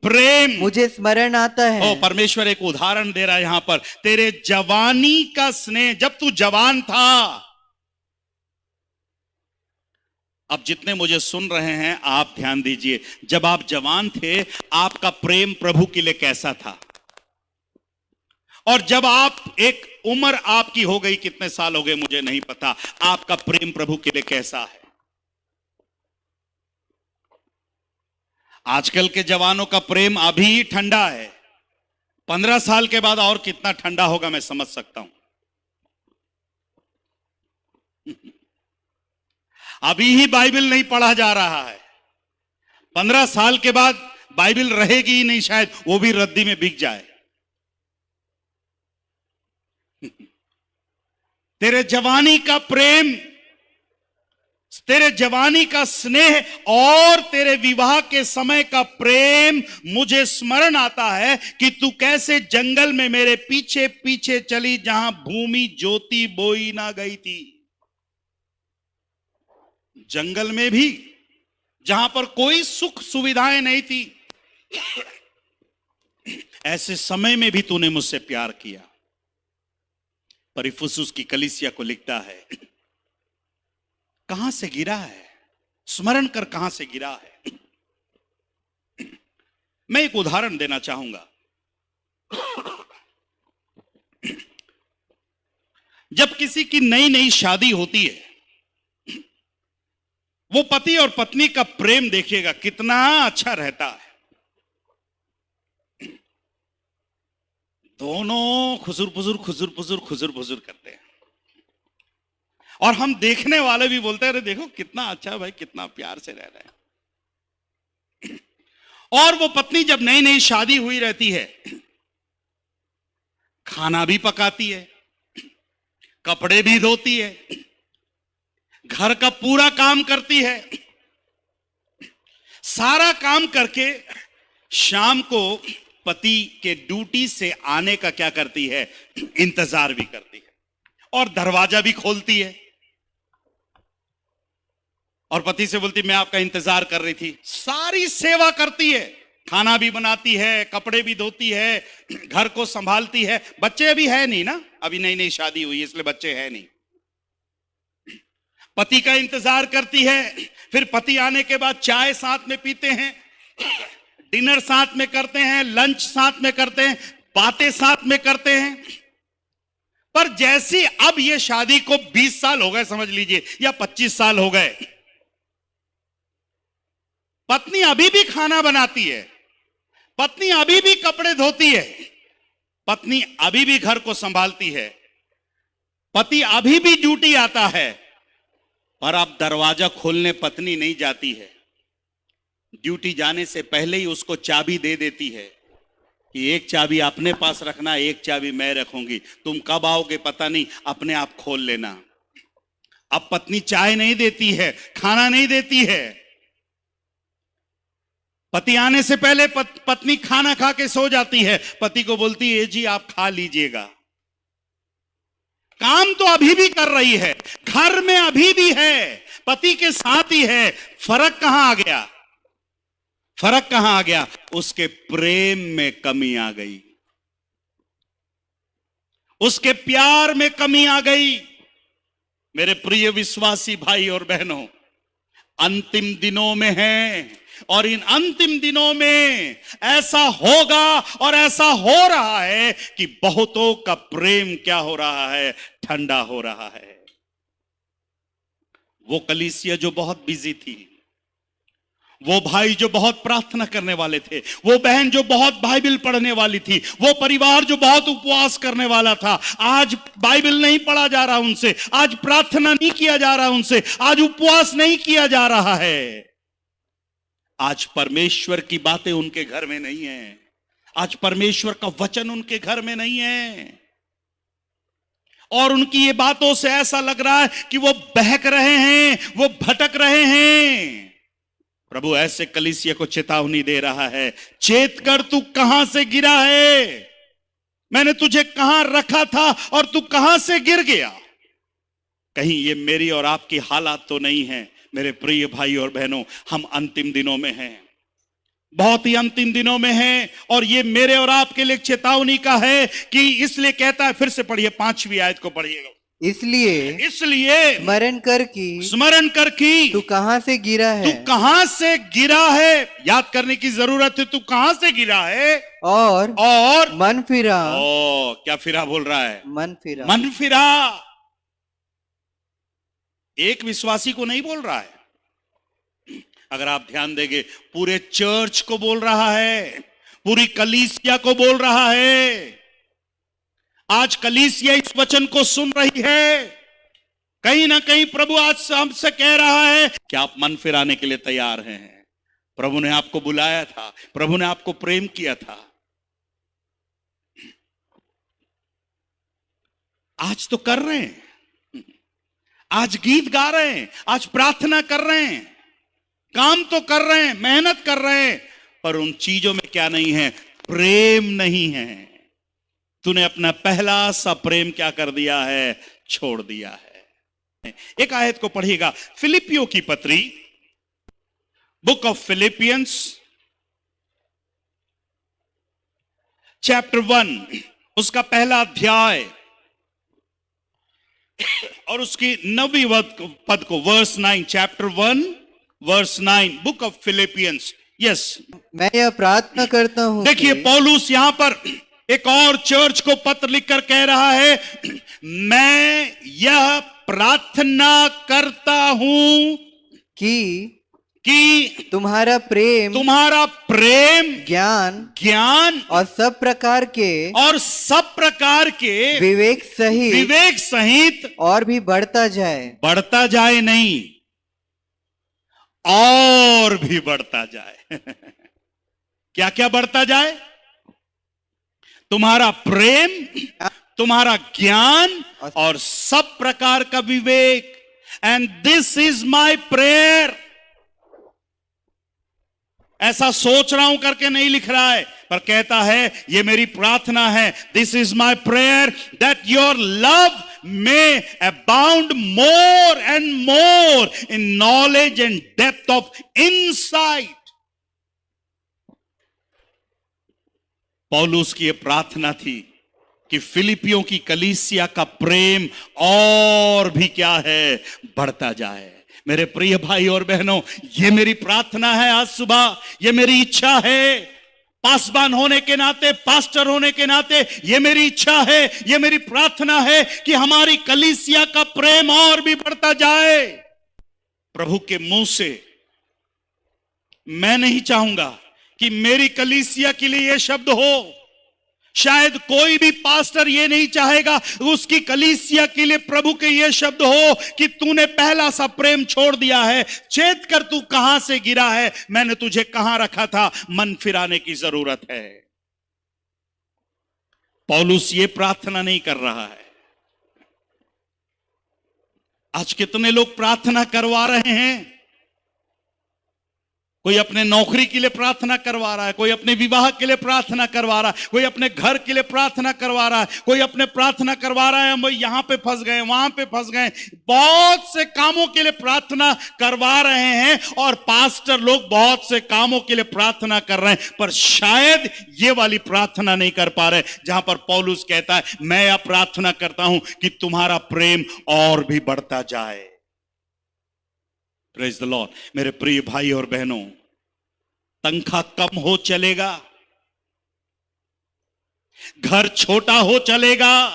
मुझे स्मरण आता है। परमेश्वर एक उदाहरण दे रहा है यहां पर, तेरे जवानी का स्नेह, जब तू जवान था। अब जितने मुझे सुन रहे हैं आप ध्यान दीजिए, जब आप जवान थे आपका प्रेम प्रभु के लिए कैसा था, और जब आप एक उम्र आपकी हो गई, कितने साल हो गए मुझे नहीं पता, आपका प्रेम प्रभु के लिए कैसा है। आजकल के जवानों का प्रेम अभी ही ठंडा है, 15 साल के बाद और कितना ठंडा होगा मैं समझ सकता हूं। अभी ही बाइबल नहीं पढ़ा जा रहा है, 15 साल के बाद बाइबल रहेगी ही नहीं, शायद वो भी रद्दी में बिक जाए। तेरे जवानी का प्रेम, तेरे जवानी का स्नेह और तेरे विवाह के समय का प्रेम मुझे स्मरण आता है कि तू कैसे जंगल में मेरे पीछे पीछे चली, जहां भूमि ज्योति बोई ना गई थी। जंगल में भी, जहां पर कोई सुख सुविधाएं नहीं थी, ऐसे समय में भी तूने मुझसे प्यार किया। पर इफिसुस की कलीसिया को लिखता है, कहां से गिरा है, स्मरण कर कहां से गिरा है। मैं एक उदाहरण देना चाहूंगा। जब किसी की नई नई शादी होती है, वो पति और पत्नी का प्रेम देखिएगा कितना अच्छा रहता है। दोनों खुजुर पुजुर करते हैं, और हम देखने वाले भी बोलते हैं, अरे देखो कितना अच्छा भाई, कितना प्यार से रह रहे हैं। और वो पत्नी जब नई नई शादी हुई रहती है, खाना भी पकाती है, कपड़े भी धोती है, घर का पूरा काम करती है। सारा काम करके शाम को पति के ड्यूटी से आने का क्या करती है, इंतजार भी करती है, और दरवाजा भी खोलती है, और पति से बोलती मैं आपका इंतजार कर रही थी। सारी सेवा करती है, खाना भी बनाती है, कपड़े भी धोती है, घर को संभालती है। बच्चे अभी है नहीं ना, अभी नई नई शादी हुई इसलिए बच्चे है नहीं। पति का इंतजार करती है, फिर पति आने के बाद चाय साथ में पीते हैं, डिनर साथ में करते हैं, लंच साथ में करते हैं, बातें साथ में करते हैं। पर जैसी अब ये शादी को 20 साल हो गए समझ लीजिए, या 25 साल हो गए, पत्नी अभी भी खाना बनाती है, पत्नी अभी भी कपड़े धोती है, पत्नी अभी भी घर को संभालती है, पति अभी भी ड्यूटी आता है, पर अब दरवाजा खोलने पत्नी नहीं जाती है। ड्यूटी जाने से पहले ही उसको चाबी दे देती है कि एक चाबी अपने पास रखना, एक चाबी मैं रखूंगी, तुम कब आओगे पता नहीं, अपने आप खोल लेना। अब पत्नी चाय नहीं देती है, खाना नहीं देती है। पति आने से पहले पत्नी खाना खा के सो जाती है, पति को बोलती है जी आप खा लीजिएगा, काम तो अभी भी कर रही है, घर में अभी भी है, पति के साथ ही है। फर्क कहां आ गया? फर्क कहां आ गया? उसके प्रेम में कमी आ गई, उसके प्यार में कमी आ गई। मेरे प्रिय विश्वासी भाई और बहनों, अंतिम दिनों में हैं और इन अंतिम दिनों में ऐसा होगा और ऐसा हो रहा है कि बहुतों का प्रेम क्या हो रहा है? ठंडा हो रहा है। वो कलीसिया जो बहुत बिजी थी, वो भाई जो बहुत प्रार्थना करने वाले थे, वो बहन जो बहुत बाइबल पढ़ने वाली थी, वो परिवार जो बहुत उपवास करने वाला था, आज बाइबल नहीं पढ़ा जा रहा उनसे, आज प्रार्थना नहीं किया जा रहा उनसे, आज उपवास नहीं किया जा रहा है। आज परमेश्वर की बातें उनके घर में नहीं है, आज परमेश्वर का वचन उनके घर में नहीं है, और उनकी ये बातों से ऐसा लग रहा है कि वो बहक रहे हैं, वो भटक रहे हैं। प्रभु ऐसे कलीसिया को चेतावनी दे रहा है, चेत कर, तू कहां से गिरा है? मैंने तुझे कहां रखा था और तू कहां से गिर गया? कहीं ये मेरी और आपकी हालात तो नहीं है? मेरे प्रिय भाई और बहनों, हम अंतिम दिनों में हैं, बहुत ही अंतिम दिनों में हैं, और ये मेरे और आपके लिए चेतावनी का है कि इसलिए कहता है, फिर से पढ़िए 5वीं आयत को पढ़िएगा। इसलिए स्मरण कर कि तू कहां से गिरा है, तू कहां से गिरा है। याद करने की जरूरत है, तू कहां से गिरा है, और मन फिरा। क्या फिरा बोल रहा है? मन फिरा, मन फिरा। एक विश्वासी को नहीं बोल रहा है, अगर आप ध्यान देंगे पूरे चर्च को बोल रहा है, पूरी कलीसिया को बोल रहा है। आज कलीसिया इस वचन को सुन रही है। कहीं ना कहीं प्रभु आज हमसे कह रहा है कि आप मन फिराने के लिए तैयार हैं। प्रभु ने आपको बुलाया था, प्रभु ने आपको प्रेम किया था। आज तो कर रहे हैं, आज गीत गा रहे हैं, आज प्रार्थना कर रहे हैं, काम तो कर रहे हैं, मेहनत कर रहे हैं, पर उन चीजों में क्या नहीं है? प्रेम नहीं है। तूने अपना पहला सा प्रेम क्या कर दिया है? छोड़ दिया है। एक आयत को पढ़िएगा, फिलिपियों की पत्री, बुक ऑफ फिलिपियंस चैप्टर 1, उसका पहला अध्याय और उसकी 9वीं पद को, verse 9, chapter 1 verse 9, book of Philippians. Yes, मैं यह प्रार्थना करता हूं। देखिए पौलुस यहां पर एक और चर्च को पत्र लिखकर कह रहा है, मैं यह प्रार्थना करता हूं कि तुम्हारा प्रेम ज्ञान और सब प्रकार के विवेक सहित और भी बढ़ता जाए नहीं, और भी बढ़ता जाए। क्या क्या बढ़ता जाए? तुम्हारा प्रेम, तुम्हारा ज्ञान और सब प्रकार का विवेक। And this is my prayer. ऐसा सोच रहा हूं करके नहीं लिख रहा है, पर कहता है ये मेरी प्रार्थना है। This is my prayer that your love may abound more and more in knowledge and depth of insight. पौलुस की यह प्रार्थना थी कि फिलिपियों की कलीसिया का प्रेम और भी क्या है? बढ़ता जाए। मेरे प्रिय भाई और बहनों, यह मेरी प्रार्थना है आज सुबह, यह मेरी इच्छा है। पासबान होने के नाते, पास्टर होने के नाते, यह मेरी इच्छा है, यह मेरी प्रार्थना है कि हमारी कलीसिया का प्रेम और भी बढ़ता जाए। प्रभु के मुंह से मैं नहीं चाहूंगा कि मेरी कलीसिया के लिए यह शब्द हो। शायद कोई भी पास्टर ये नहीं चाहेगा उसकी कलीसिया के लिए प्रभु के ये शब्द हो कि तूने पहला सा प्रेम छोड़ दिया है। चेत कर, तू कहां से गिरा है, मैंने तुझे कहां रखा था, मन फिराने की जरूरत है। पौलुस ये प्रार्थना नहीं कर रहा है। आज कितने लोग प्रार्थना करवा रहे हैं, कोई अपने नौकरी के लिए प्रार्थना करवा रहा है, कोई अपने विवाह के लिए प्रार्थना करवा रहा है, कोई अपने घर के लिए प्रार्थना करवा रहा है, कोई अपने प्रार्थना करवा रहा है हम यहां पे फंस गए, वहां पे फंस गए, बहुत से कामों के लिए प्रार्थना करवा रहे हैं। और पास्टर लोग बहुत से कामों के लिए प्रार्थना कर रहे हैं, पर शायद ये वाली प्रार्थना नहीं कर पा रहे जहां पर पौलुस कहता है मैं यह प्रार्थना करता हूं कि तुम्हारा प्रेम और भी बढ़ता जाए। Praise the Lord. मेरे प्रिय भाई और बहनों, तनख्वाह कम हो चलेगा, घर छोटा हो चलेगा,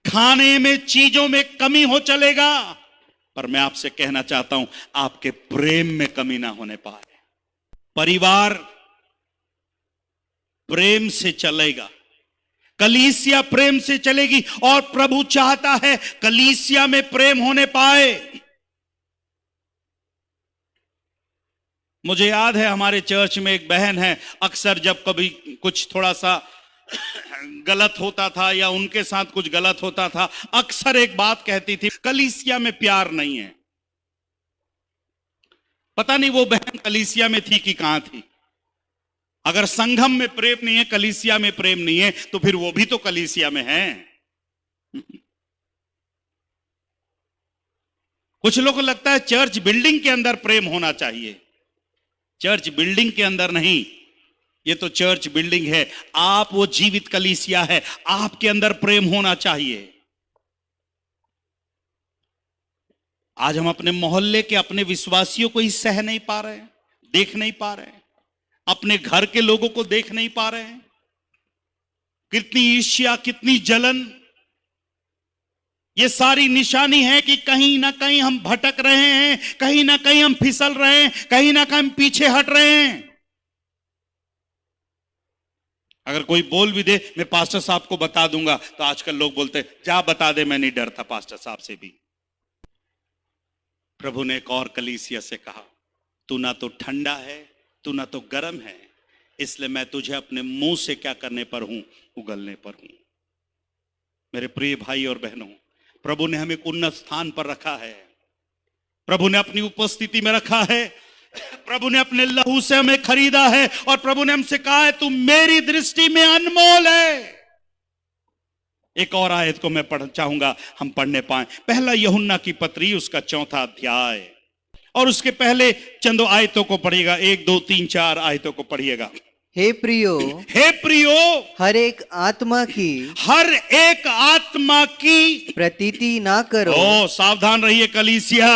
खाने में चीजों में कमी हो चलेगा, पर मैं आपसे कहना चाहता हूं आपके प्रेम में कमी ना होने पाए। परिवार प्रेम से चलेगा, कलीसिया प्रेम से चलेगी, और प्रभु चाहता है कलीसिया में प्रेम होने पाए। मुझे याद है हमारे चर्च में एक बहन है, अक्सर जब कभी कुछ थोड़ा सा गलत होता था या उनके साथ कुछ गलत होता था, अक्सर एक बात कहती थी, कलीसिया में प्यार नहीं है। पता नहीं वो बहन कलीसिया में थी कि कहां थी। अगर संगम में प्रेम नहीं है, कलीसिया में प्रेम नहीं है, तो फिर वो भी तो कलीसिया में है। कुछ लोगों को लगता है चर्च बिल्डिंग के अंदर प्रेम होना चाहिए। चर्च बिल्डिंग के अंदर नहीं, ये तो चर्च बिल्डिंग है, आप वो जीवित कलीसिया है, आपके अंदर प्रेम होना चाहिए। आज हम अपने मोहल्ले के अपने विश्वासियों को ही सह नहीं पा रहे हैं, देख नहीं पा रहे हैं, अपने घर के लोगों को देख नहीं पा रहे हैं। कितनी ईर्ष्या, कितनी जलन, ये सारी निशानी है कि कहीं ना कहीं हम भटक रहे हैं, कहीं ना कहीं हम फिसल रहे हैं, कहीं ना कहीं हम पीछे हट रहे हैं। अगर कोई बोल भी दे मैं पास्टर साहब को बता दूंगा, तो आजकल लोग बोलते जा बता दे, मैं नहीं डरता पास्टर साहब से भी। प्रभु ने एक और कलीसिया से कहा, तू ना तो ठंडा है, तू ना तो गर्म है, इसलिए मैं तुझे अपने मुंह से क्या करने पर हूं, उगलने पर हूं। मेरे प्रिय भाई और बहनों, प्रभु ने हमें उन्नत स्थान पर रखा है, प्रभु ने अपनी उपस्थिति में रखा है, प्रभु ने अपने लहू से हमें खरीदा है, और प्रभु ने हमसे कहा है तू मेरी दृष्टि में अनमोल है। एक और आयत को मैं चाहूंगा हम पढ़ने पाए, पहला यूहन्ना की पत्री उसका 4वां अध्याय, और उसके पहले चंद आयतों को पढ़िएगा, 1 2 3 4 आयतों को पढ़िएगा। हे प्रियो, हे प्रियो, हर एक आत्मा की प्रतीति ना करो। ओ सावधान रहिए कलीसिया,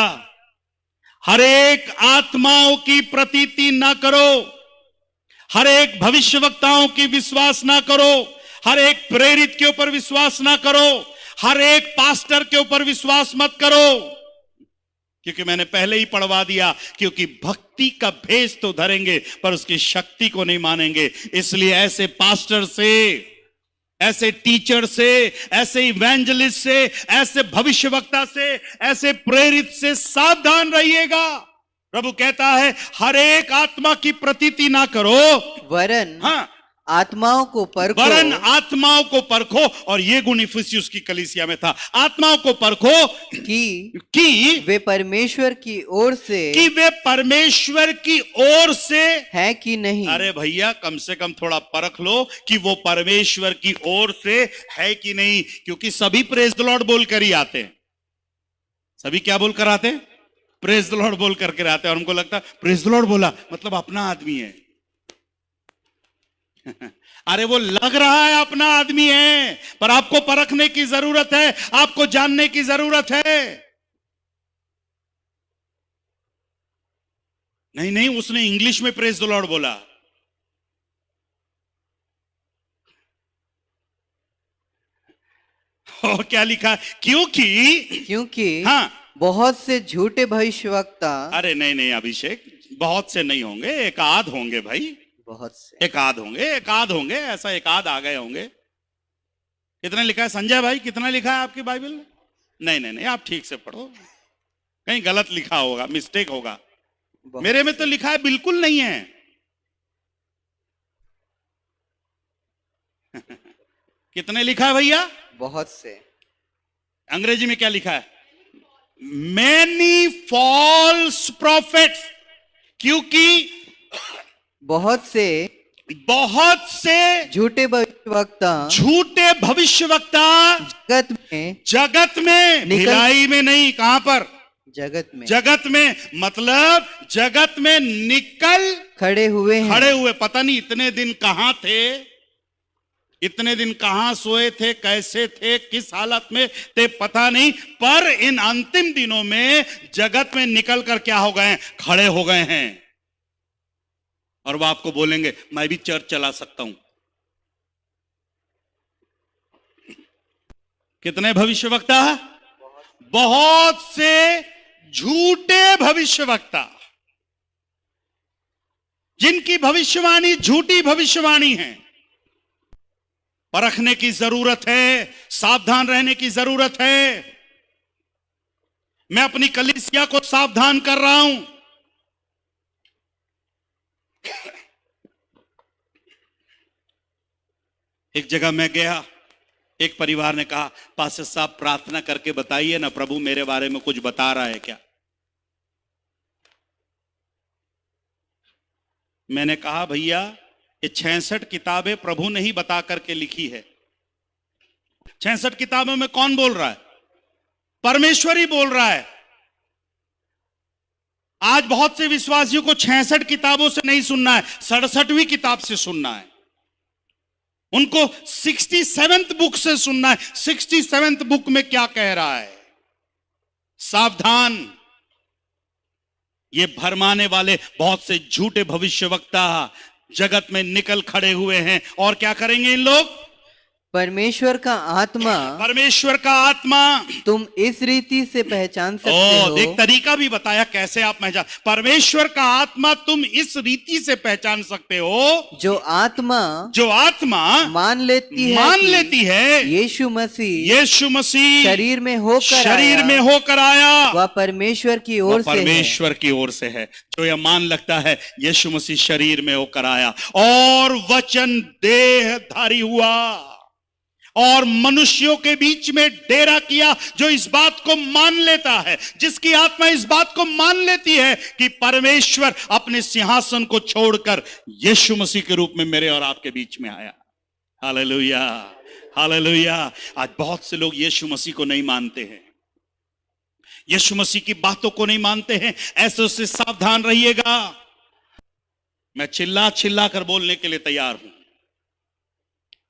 हर एक आत्माओं की प्रतीति ना करो, हर एक भविष्यवक्ताओं की विश्वास ना करो, हर एक प्रेरित के ऊपर विश्वास ना करो, हर एक पास्टर के ऊपर विश्वास मत करो, क्योंकि मैंने पहले ही पढ़वा दिया, क्योंकि भक्ति का भेष तो धरेंगे पर उसकी शक्ति को नहीं मानेंगे। इसलिए ऐसे पास्टर से, ऐसे टीचर से, ऐसे इवेंजलिस्ट से, ऐसे भविष्यवक्ता से, ऐसे प्रेरित से सावधान रहिएगा। प्रभु कहता है हर एक आत्मा की प्रतीति ना करो, वरन आत्माओं को परखो, वरन आत्माओं को परखो। और ये गुण इफिसियुस की कलीसिया में था, आत्माओं को परखो कि वे परमेश्वर की ओर से, कि वे परमेश्वर की ओर से है कि नहीं। अरे भैया, कम से कम थोड़ा परख लो कि वो परमेश्वर की ओर से है कि नहीं, क्योंकि सभी प्रेज द लॉर्ड बोल कर ही आते हैं। सभी क्या बोल कर आते हैं? प्रेज द लॉर्ड बोल करके आते हैं, और हमको लगता है प्रेज द लॉर्ड बोला मतलब अपना आदमी है। अरे वो लग रहा है अपना आदमी है, पर आपको परखने की जरूरत है, आपको जानने की जरूरत है। नहीं नहीं, उसने इंग्लिश में प्रेज द लॉर्ड बोला, और क्या लिखा? क्योंकि बहुत से झूठे भविष्यवक्ता। अरे नहीं नहीं अभिषेक, बहुत से नहीं होंगे, एक आध होंगे भाई, बहुत से, एक आध होंगे, ऐसा एक आध आ गए होंगे। कितना लिखा है संजय भाई, कितना लिखा है आपकी बाइबल में? नहीं नहीं नहीं, आप ठीक से पढ़ो, कहीं गलत लिखा होगा, मिस्टेक होगा। मेरे में तो लिखा है बिल्कुल नहीं है। कितने लिखा है भैया? बहुत से। अंग्रेजी में क्या लिखा है? many false prophets, क्योंकि बहुत से झूठे भविष्यवक्ता जगत में भिलाई में नहीं, कहां पर? जगत में मतलब जगत में निकल खड़े हुए। पता नहीं इतने दिन कहां थे, इतने दिन कहां सोए थे, कैसे थे, किस हालत में थे, पता नहीं, पर इन अंतिम दिनों में जगत में निकल कर क्या हो गए हैं? खड़े हो गए हैं। और वो आपको बोलेंगे मैं भी चर्च चला सकता हूं। कितने भविष्यवक्ता? बहुत से झूठे भविष्यवक्ता, जिनकी भविष्यवाणी झूठी भविष्यवाणी है। परखने की जरूरत है, सावधान रहने की जरूरत है। मैं अपनी कलीसिया को सावधान कर रहा हूं। एक जगह मैं गया, एक परिवार ने कहा पास्टर साहब प्रार्थना करके बताइए ना, प्रभु मेरे बारे में कुछ बता रहा है क्या? मैंने कहा भैया ये 66 किताबें प्रभु ने ही बता करके लिखी है। 66 किताबों में कौन बोल रहा है? परमेश्वर ही बोल रहा है। आज बहुत से विश्वासियों को 66 किताबों से नहीं सुनना है, 67वीं किताब से सुनना है। उनको 67th बुक से सुनना है। 67th बुक में क्या कह रहा है? सावधान, ये भरमाने वाले बहुत से झूठे भविष्यवक्ता जगत में निकल खड़े हुए हैं। और क्या करेंगे इन लोग? परमेश्वर का आत्मा तुम इस रीति से पहचान सकते हो। एक तरीका भी बताया कैसे आप पहचान। परमेश्वर का आत्मा तुम इस रीति से पहचान सकते हो, जो आत्मा मान लेती है यीशु मसीह शरीर में होकर आया, वह परमेश्वर की ओर से है। जो यह मान लगता है यीशु मसीह शरीर में होकर आया और वचन देहधारी हुआ और मनुष्यों के बीच में डेरा किया, जो इस बात को मान लेता है, जिसकी आत्मा इस बात को मान लेती है कि परमेश्वर अपने सिंहासन को छोड़कर यीशु मसीह के रूप में मेरे और आपके बीच में आया। Hallelujah, hallelujah. आज बहुत से लोग यीशु मसीह को नहीं मानते हैं, यीशु मसीह की बातों को नहीं मानते हैं। ऐसे से सावधान रहिएगा। मैं चिल्ला चिल्ला कर बोलने के लिए तैयार हूं।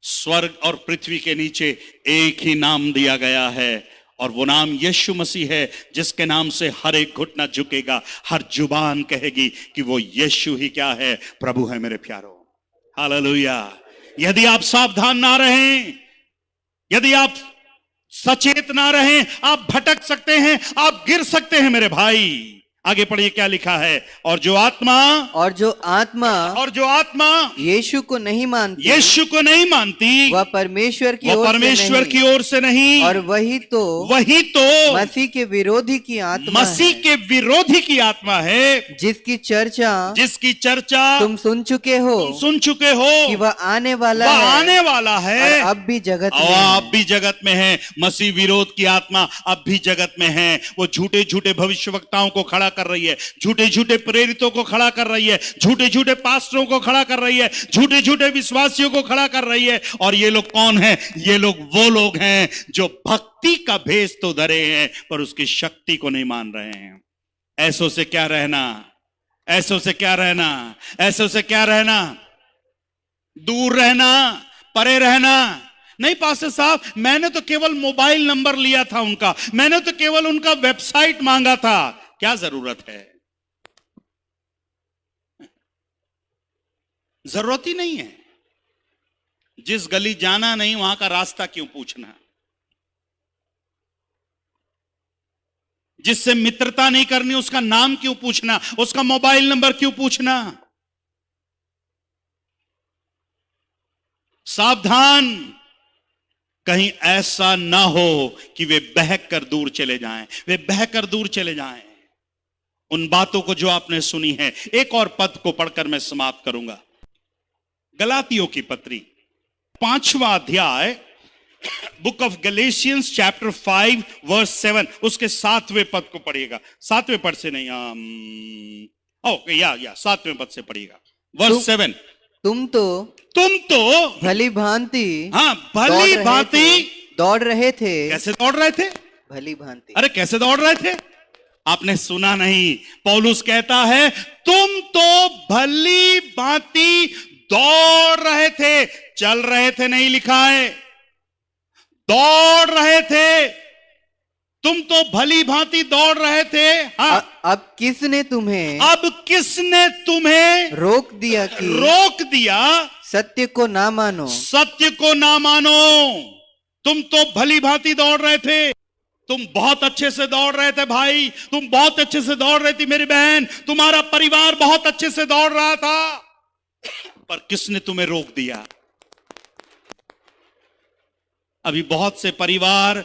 स्वर्ग और पृथ्वी के नीचे एक ही नाम दिया गया है और वो नाम यीशु मसीह है, जिसके नाम से हर एक घुटना झुकेगा, हर जुबान कहेगी कि वो यीशु ही क्या है? प्रभु है मेरे प्यारो। हालेलुया। यदि आप सावधान ना रहें, यदि आप सचेत ना रहें, आप भटक सकते हैं, आप गिर सकते हैं मेरे भाई। आगे पढ़िए क्या लिखा है? और जो आत्मा यीशु को नहीं मानती, वह परमेश्वर की ओर से नहीं, और वही तो मसीह के विरोधी की आत्मा है, जिसकी चर्चा तुम सुन चुके हो कि वह आने वाला है, अब भी जगत में है। मसीह विरोध की आत्मा अब भी जगत में है। वो झूठे झूठे भविष्यवक्ताओं को खड़ा कर रही है, झूठे झूठे प्रेरितों को खड़ा कर रही है, झूठे झूठे पास्टरों को खड़ा कर रही है, झूठे झूठे विश्वासियों को खड़ा कर रही है। और ये लोग कौन हैं? ये लोग वो लोग हैं जो भक्ति का भेष तो धरे हैं पर उसकी शक्ति को नहीं मान रहे हैं। ऐसों से क्या रहना? दूर रहना, परे रहना। नहीं पास्टर साहब, मैंने तो केवल मोबाइल नंबर लिया था उनका, मैंने तो केवल उनका वेबसाइट मांगा था। क्या जरूरत है? जरूरत ही नहीं है। जिस गली जाना नहीं वहां का रास्ता क्यों पूछना? जिससे मित्रता नहीं करनी उसका नाम क्यों पूछना? उसका मोबाइल नंबर क्यों पूछना? सावधान, कहीं ऐसा ना हो कि वे बहक कर दूर चले जाएं। उन बातों को जो आपने सुनी है। एक और पद को पढ़कर मैं समाप्त करूंगा। गलातियों की पत्री 5वां अध्याय book of Galatians chapter 5 verse 7, उसके 7वें पद को पढ़िएगा। 7वें पद से नहीं, ओके, या 7वें पद से पढ़िएगा, वर्स 7। तुम तो भली भांति, हाँ, भली भांति दौड़ रहे थे। कैसे दौड़ रहे थे? भली भांति। अरे कैसे दौड़ रहे थे? आपने सुना नहीं? पौलुस कहता है तुम तो भली भांति दौड़ रहे थे, चल रहे थे नहीं लिखा है, दौड़ रहे थे। तुम तो भली भांति दौड़ रहे थे। हाँ, अब किसने तुम्हें रोक दिया सत्य को ना मानो। सत्य को ना मानो। तुम तो भली भांति दौड़ रहे थे, तुम बहुत अच्छे से दौड़ रहे थे भाई, तुम बहुत अच्छे से दौड़ रही थी मेरी बहन, तुम्हारा परिवार बहुत अच्छे से दौड़ रहा था, पर किसने तुम्हें रोक दिया? अभी बहुत से परिवार,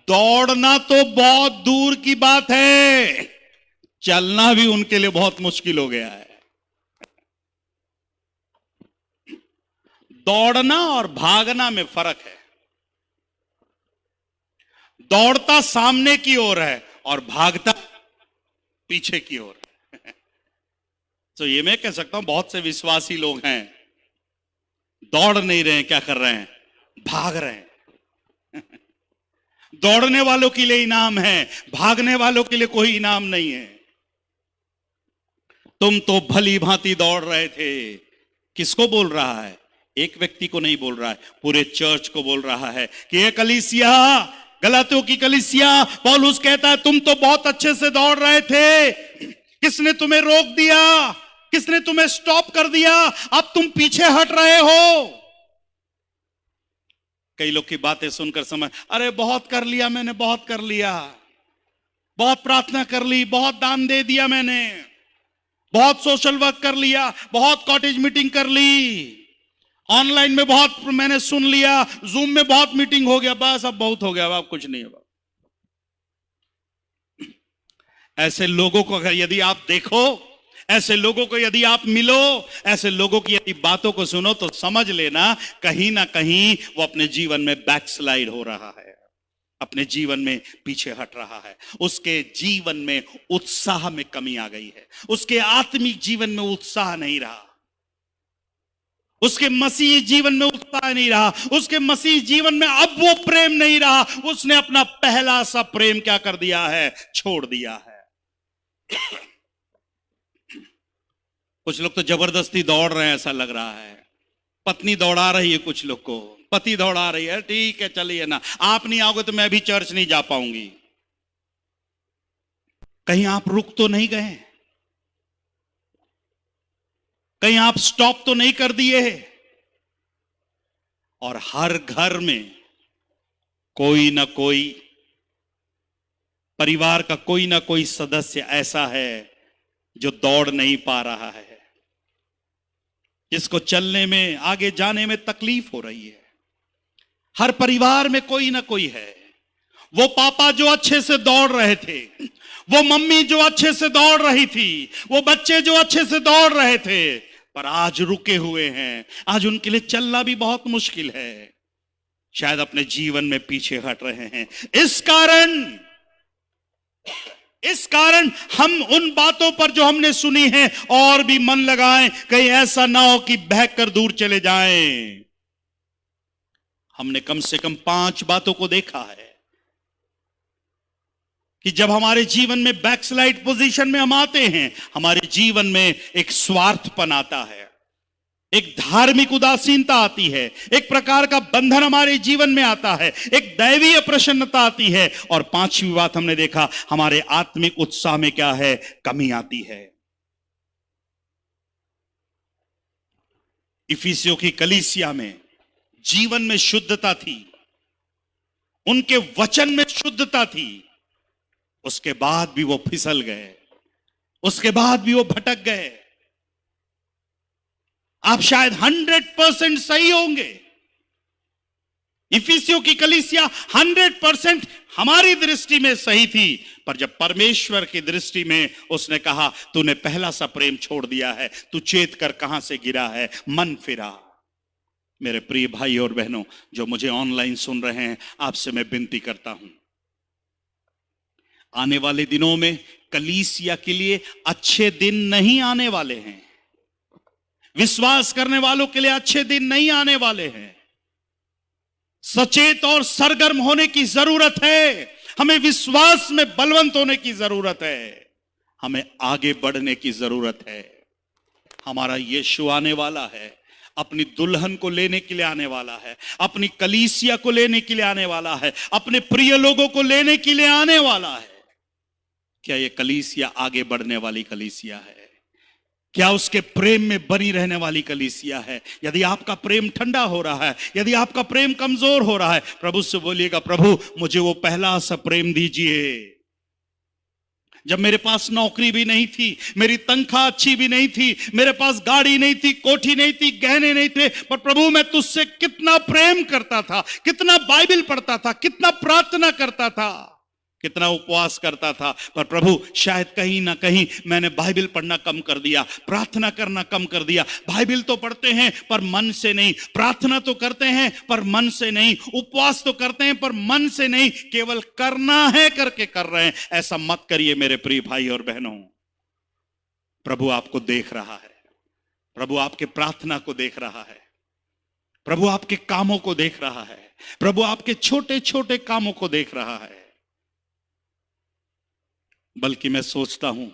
दौड़ना तो बहुत दूर की बात है, चलना भी उनके लिए बहुत मुश्किल हो गया है। दौड़ना और भागना में फर्क है। दौड़ता सामने की ओर है और भागता पीछे की ओर। तो ये मैं कह सकता हूं बहुत से विश्वासी लोग हैं, दौड़ नहीं रहे हैं, क्या कर रहे हैं? भाग रहे हैं। दौड़ने वालों के लिए इनाम है, भागने वालों के लिए कोई इनाम नहीं है। तुम तो भली भांति दौड़ रहे थे। किसको बोल रहा है? एक व्यक्ति को नहीं बोल रहा है, पूरे चर्च को बोल रहा है कि ये कलीसिया, गलातियों की कलीसिया, पौलुस कहता है तुम तो बहुत अच्छे से दौड़ रहे थे, किसने तुम्हें रोक दिया? किसने तुम्हें स्टॉप कर दिया? अब तुम पीछे हट रहे हो। कई लोग की बातें सुनकर समझ, अरे बहुत कर लिया मैंने, बहुत कर लिया, बहुत प्रार्थना कर ली, बहुत दान दे दिया मैंने, बहुत सोशल वर्क कर लिया, बहुत कॉटेज मीटिंग कर ली, ऑनलाइन में बहुत मैंने सुन लिया, जूम में बहुत मीटिंग हो गया, बस अब बहुत हो गया, अब कुछ नहीं होगा। ऐसे लोगों को अगर यदि आप देखो, ऐसे लोगों को यदि आप मिलो, ऐसे लोगों की यदि बातों को सुनो, तो समझ लेना कहीं ना कहीं वो अपने जीवन में बैकस्लाइड हो रहा है, अपने जीवन में पीछे हट रहा है, उसके जीवन में उत्साह में कमी आ गई है, उसके आत्मिक जीवन में उत्साह नहीं रहा, उसके मसीही जीवन में उत्साह नहीं रहा, उसके मसीही जीवन में अब वो प्रेम नहीं रहा, उसने अपना पहला सा प्रेम क्या कर दिया है? छोड़ दिया है। कुछ लोग तो जबरदस्ती दौड़ रहे हैं, ऐसा लग रहा है। पत्नी दौड़ा रही है कुछ लोग को, पति दौड़ा रही है, ठीक है चलिए ना, आप नहीं आओगे तो मैं भी चर्च नहीं जा पाऊंगी। कहीं आप रुक तो नहीं गए? कहीं आप स्टॉप तो नहीं कर दिए? और हर घर में कोई ना कोई, परिवार का कोई ना कोई सदस्य ऐसा है जो दौड़ नहीं पा रहा है, जिसको चलने में, आगे जाने में तकलीफ हो रही है। हर परिवार में कोई ना कोई है। वो पापा जो अच्छे से दौड़ रहे थे, वो मम्मी जो अच्छे से दौड़ रही थी, वो बच्चे जो अच्छे से दौड़ रहे थे, पर आज रुके हुए हैं। आज उनके लिए चलना भी बहुत मुश्किल है, शायद अपने जीवन में पीछे हट रहे हैं। इस कारण हम उन बातों पर जो हमने सुनी है और भी मन लगाएं, कहीं ऐसा ना हो कि बहकर दूर चले जाएं। हमने कम से कम 5 बातों को देखा है कि जब हमारे जीवन में बैकस्लाइड पोजीशन में हम आते हैं, हमारे जीवन में एक स्वार्थपन आता है, एक धार्मिक उदासीनता आती है, एक प्रकार का बंधन हमारे जीवन में आता है, एक दैवीय प्रसन्नता आती है, और 5वीं बात हमने देखा, हमारे आत्मिक उत्साह में क्या है? कमी आती है। इफिसियों की कलीसिया में जीवन में शुद्धता थी, उनके वचन में शुद्धता थी, उसके बाद भी वो फिसल गए, उसके बाद भी वो भटक गए। आप शायद 100% सही होंगे, इफिसियों की कलीसिया 100% हमारी दृष्टि में सही थी, पर जब परमेश्वर की दृष्टि में उसने कहा तूने पहला सा प्रेम छोड़ दिया है, तू चेत कर कहां से गिरा है, मन फिरा, मेरे प्रिय भाई और बहनों जो मुझे ऑनलाइन सुन रहे हैं, आपसे मैं विनती करता हूं, आने वाले दिनों में कलीसिया के लिए अच्छे दिन नहीं आने वाले हैं। विश्वास करने वालों के लिए अच्छे दिन नहीं आने वाले हैं। सचेत और सरगर्म होने की जरूरत है। हमें विश्वास में बलवंत होने की जरूरत है। हमें आगे बढ़ने की जरूरत है। हमारा यीशु आने वाला है, अपनी दुल्हन को लेने के लिए आने वाला है, अपनी कलीसिया को लेने के लिए आने वाला है, अपने प्रिय लोगों को लेने के लिए आने वाला है। क्या ये कलीसिया आगे बढ़ने वाली कलीसिया है? क्या उसके प्रेम में बनी रहने वाली कलीसिया है? यदि आपका प्रेम ठंडा हो रहा है, यदि आपका प्रेम कमजोर हो रहा है, प्रभु से बोलिएगा, प्रभु मुझे वो पहला सा प्रेम दीजिए। जब मेरे पास नौकरी भी नहीं थी, मेरी तनख्वाह अच्छी भी नहीं थी, मेरे पास गाड़ी नहीं थी, कोठी नहीं थी, गहने नहीं थे, पर प्रभु मैं तुझसे कितना प्रेम करता था, कितना बाइबल पढ़ता था, कितना प्रार्थना करता था, कितना उपवास करता था। पर प्रभु शायद कहीं ना कहीं मैंने बाइबल पढ़ना कम कर दिया, प्रार्थना करना कम कर दिया। बाइबल तो पढ़ते हैं पर मन से नहीं, प्रार्थना तो करते हैं पर मन से नहीं, उपवास तो करते हैं पर मन से नहीं, केवल करना है करके कर रहे हैं। ऐसा मत करिए मेरे प्रिय भाई और बहनों। प्रभु आपको देख रहा है, प्रभु आपके प्रार्थना को देख रहा है, प्रभु आपके कामों को देख रहा है, प्रभु आपके छोटे छोटे कामों को देख रहा है। बल्कि मैं सोचता हूं,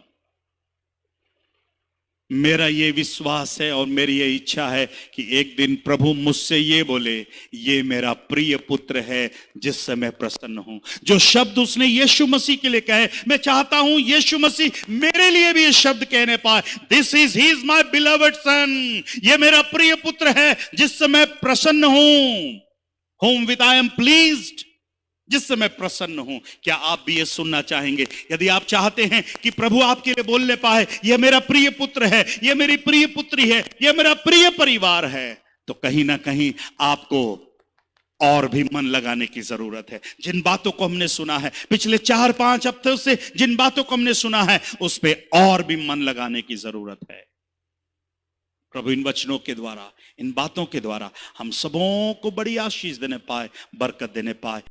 मेरा ये विश्वास है और मेरी ये इच्छा है कि एक दिन प्रभु मुझसे ये बोले, ये मेरा प्रिय पुत्र है जिससे मैं प्रसन्न हूं। जो शब्द उसने यीशु मसीह के लिए कहे, मैं चाहता हूं यीशु मसीह मेरे लिए भी ये शब्द कहने पाए, this is he is my beloved son, ये मेरा प्रिय पुत्र है जिससे मैं प्रसन्न हूं, whom with I am pleased, जिससे मैं प्रसन्न हूं। क्या आप भी ये सुनना चाहेंगे? यदि आप चाहते हैं कि प्रभु आपके लिए बोलने पाए, यह मेरा प्रिय पुत्र है, यह मेरी प्रिय पुत्री है, यह मेरा प्रिय परिवार है, तो कहीं ना कहीं आपको और भी मन लगाने की जरूरत है। जिन बातों को हमने सुना है पिछले 4-5 हफ्तों से, जिन बातों को हमने सुना है उस पे और भी मन लगाने की जरूरत है। प्रभु इन वचनों के द्वारा, इन बातों के द्वारा हम सबों को बड़ी आशीष देने पाए, बरकत देने पाए।